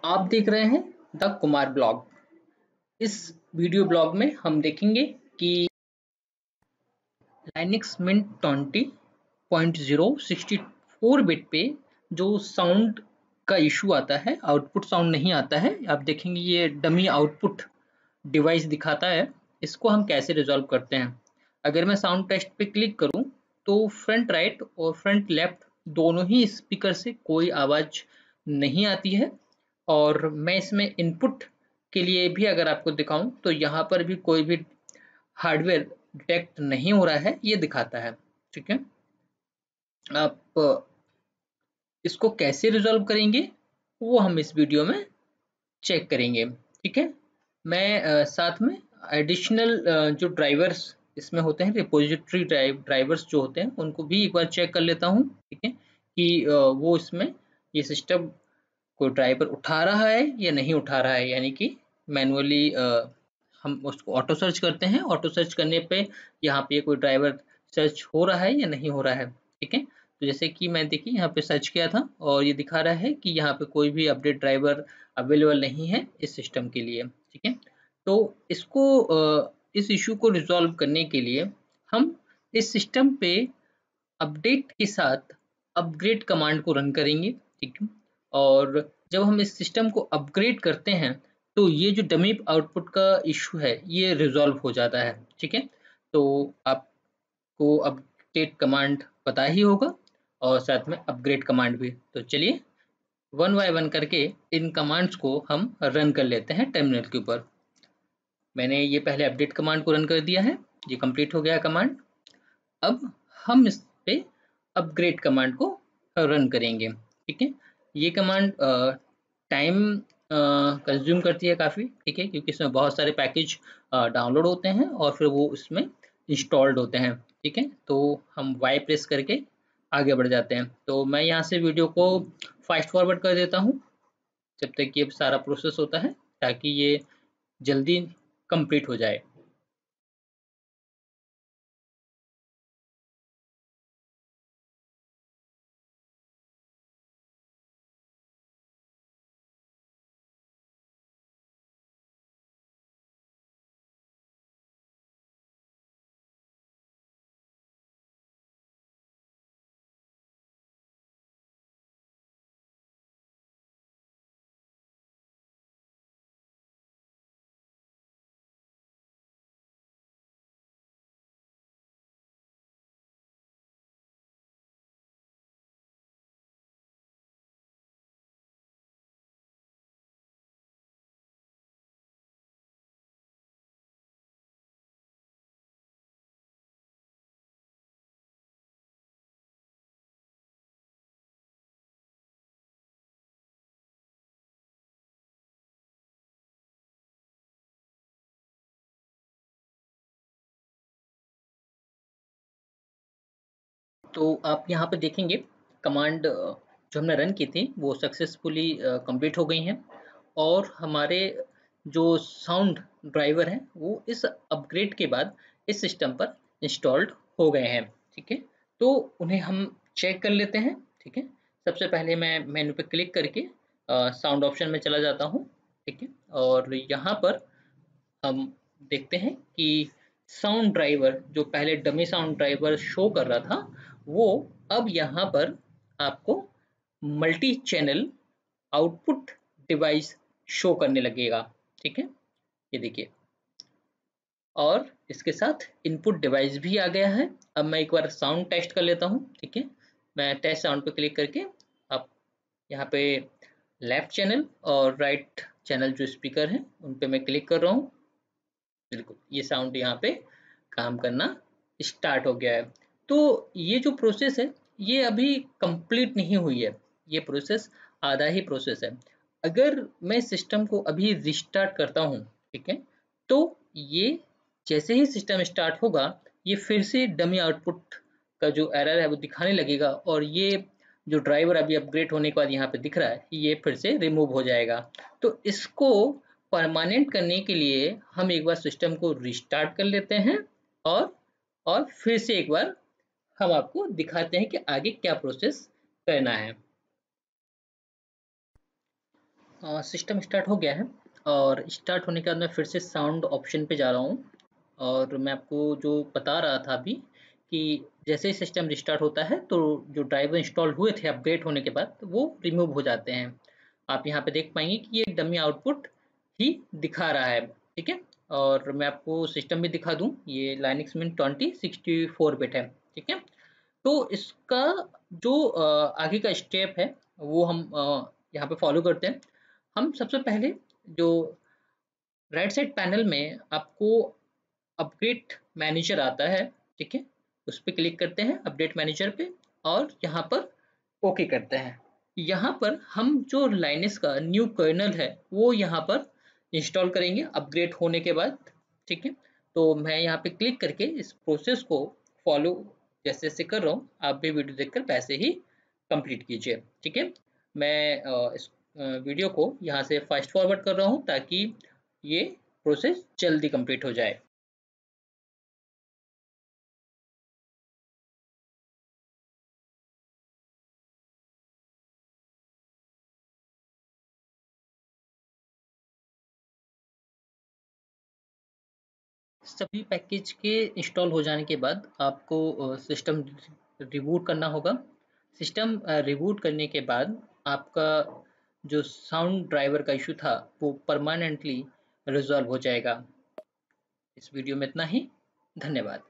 आप देख रहे हैं द कुमार ब्लॉग। इस वीडियो ब्लॉग में हम देखेंगे कि लाइनक्स मिंट 20.0 64 बिट पे जो साउंड का इशू आता है, आउटपुट साउंड नहीं आता है। आप देखेंगे ये डमी आउटपुट डिवाइस दिखाता है। इसको हम कैसे रिजॉल्व करते हैं। अगर मैं साउंड टेस्ट पे क्लिक करूं तो फ्रंट राइट और फ्रंट लेफ्ट दोनों ही स्पीकर से कोई आवाज नहीं आती है। और मैं इसमें इनपुट के लिए भी अगर आपको दिखाऊं तो यहाँ पर भी कोई भी हार्डवेयर डिटेक्ट नहीं हो रहा है, ये दिखाता है। ठीक है, आप इसको कैसे रिजॉल्व करेंगे वो हम इस वीडियो में चेक करेंगे। ठीक है, मैं साथ में एडिशनल जो ड्राइवर्स इसमें होते हैं, रिपोजिटरी ड्राइवर्स जो होते हैं उनको भी एक बार चेक कर लेता हूँ। ठीक है, कि वो इसमें ये सिस्टम कोई ड्राइवर उठा रहा है या नहीं उठा रहा है। यानी कि मैनुअली हम उसको ऑटो सर्च करते हैं। ऑटो सर्च करने पे यहाँ पे कोई ड्राइवर सर्च हो रहा है या नहीं हो रहा है। ठीक है, तो जैसे कि मैं देखिए यहाँ पे सर्च किया था और ये दिखा रहा है कि यहाँ पे कोई भी अपडेट ड्राइवर अवेलेबल नहीं है इस सिस्टम के लिए। ठीक है, तो इसको इस इशू को रिजॉल्व करने के लिए हम इस सिस्टम पे अपडेट के साथ अपग्रेड कमांड को रन करेंगे। ठीक है, और जब हम इस सिस्टम को अपग्रेड करते हैं तो ये जो डमी आउटपुट का इशू है ये रिजॉल्व हो जाता है। ठीक है, तो आपको अपडेट कमांड पता ही होगा और साथ में अपग्रेड कमांड भी। तो चलिए वन बाय वन करके इन कमांड्स को हम रन कर लेते हैं टर्मिनल के ऊपर। मैंने ये पहले अपडेट कमांड को रन कर दिया है, ये कंप्लीट हो गया कमांड। अब हम इस पे अपग्रेड कमांड को रन करेंगे। ठीक है, ये कमांड टाइम कंज्यूम करती है काफ़ी। ठीक है, क्योंकि इसमें बहुत सारे पैकेज डाउनलोड होते हैं और फिर वो इसमें इंस्टॉल्ड होते हैं। ठीक है, तो हम वाई प्रेस करके आगे बढ़ जाते हैं। तो मैं यहाँ से वीडियो को फास्ट फॉरवर्ड कर देता हूँ जब तक ये सारा प्रोसेस होता है, ताकि ये जल्दी कंप्लीट हो जाए। तो आप यहाँ पे देखेंगे कमांड जो हमने रन की थी वो सक्सेसफुली कंप्लीट हो गई हैं और हमारे जो साउंड ड्राइवर हैं वो इस अपग्रेड के बाद इस सिस्टम पर इंस्टॉल्ड हो गए हैं। ठीक है, तो उन्हें हम चेक कर लेते हैं। ठीक है, सबसे पहले मैं मेनू पे क्लिक करके साउंड ऑप्शन में चला जाता हूँ। ठीक है, और यहाँ पर हम देखते हैं कि साउंड ड्राइवर जो पहले डमी साउंड ड्राइवर शो कर रहा था वो अब यहाँ पर आपको multi channel output device show करने लगेगा। ठीक है, ये देखिए, और इसके साथ इनपुट डिवाइस भी आ गया है। अब मैं एक बार साउंड टेस्ट कर लेता हूँ। ठीक है, मैं टेस्ट साउंड पे क्लिक करके आप यहाँ पे लेफ्ट चैनल और राइट चैनल जो स्पीकर है उन पे मैं क्लिक कर रहा हूँ। बिल्कुल, ये साउंड यहाँ पे काम करना स्टार्ट हो गया है। तो ये जो प्रोसेस है ये अभी कंप्लीट नहीं हुई है, ये प्रोसेस आधा ही प्रोसेस है। अगर मैं सिस्टम को अभी रिस्टार्ट करता हूँ, ठीक है, तो ये जैसे ही सिस्टम स्टार्ट होगा ये फिर से डमी आउटपुट का जो एरर है वो दिखाने लगेगा और ये जो ड्राइवर अभी अपग्रेड होने के बाद यहाँ पे दिख रहा है ये फिर से रिमूव हो जाएगा। तो इसको परमानेंट करने के लिए हम एक बार सिस्टम को रिस्टार्ट कर लेते हैं और फिर से एक बार हम आपको दिखाते हैं कि आगे क्या प्रोसेस करना है। सिस्टम स्टार्ट हो गया है और स्टार्ट होने के बाद मैं फिर से साउंड ऑप्शन पे जा रहा हूँ और मैं आपको जो बता रहा था अभी कि जैसे ही सिस्टम रिस्टार्ट होता है तो जो ड्राइवर इंस्टॉल हुए थे अपग्रेड होने के बाद वो रिमूव हो जाते हैं। आप यहाँ पे देख पाएंगे कि ये डमी आउटपुट ही दिखा रहा है। ठीक है, और मैं आपको सिस्टम भी दिखा दूँ, ये लाइनक्स मिंट 2064 बिट है। ठीक है, तो इसका जो आगे का स्टेप है वो हम यहाँ पे फॉलो करते हैं। हम सबसे पहले जो राइट साइड पैनल में आपको अपडेट मैनेजर आता है, ठीक है, उस पर क्लिक करते हैं अपडेट मैनेजर पे और यहाँ पर ओके करते हैं। यहाँ पर हम जो लाइनस का न्यू कर्नल है वो यहाँ पर इंस्टॉल करेंगे अपग्रेड होने के बाद। ठीक है, तो मैं यहाँ पे क्लिक करके इस प्रोसेस को फॉलो जैसे जैसे कर रहा हूँ, आप भी वीडियो देखकर वैसे ही कंप्लीट कीजिए। ठीक है, मैं इस वीडियो को यहाँ से फास्ट फॉरवर्ड कर रहा हूँ ताकि ये प्रोसेस जल्दी कंप्लीट हो जाए। सभी पैकेज के इंस्टॉल हो जाने के बाद आपको सिस्टम रिबूट करना होगा। सिस्टम रिबूट करने के बाद आपका जो साउंड ड्राइवर का इशू था वो परमानेंटली रिजॉल्व हो जाएगा। इस वीडियो में इतना ही। धन्यवाद।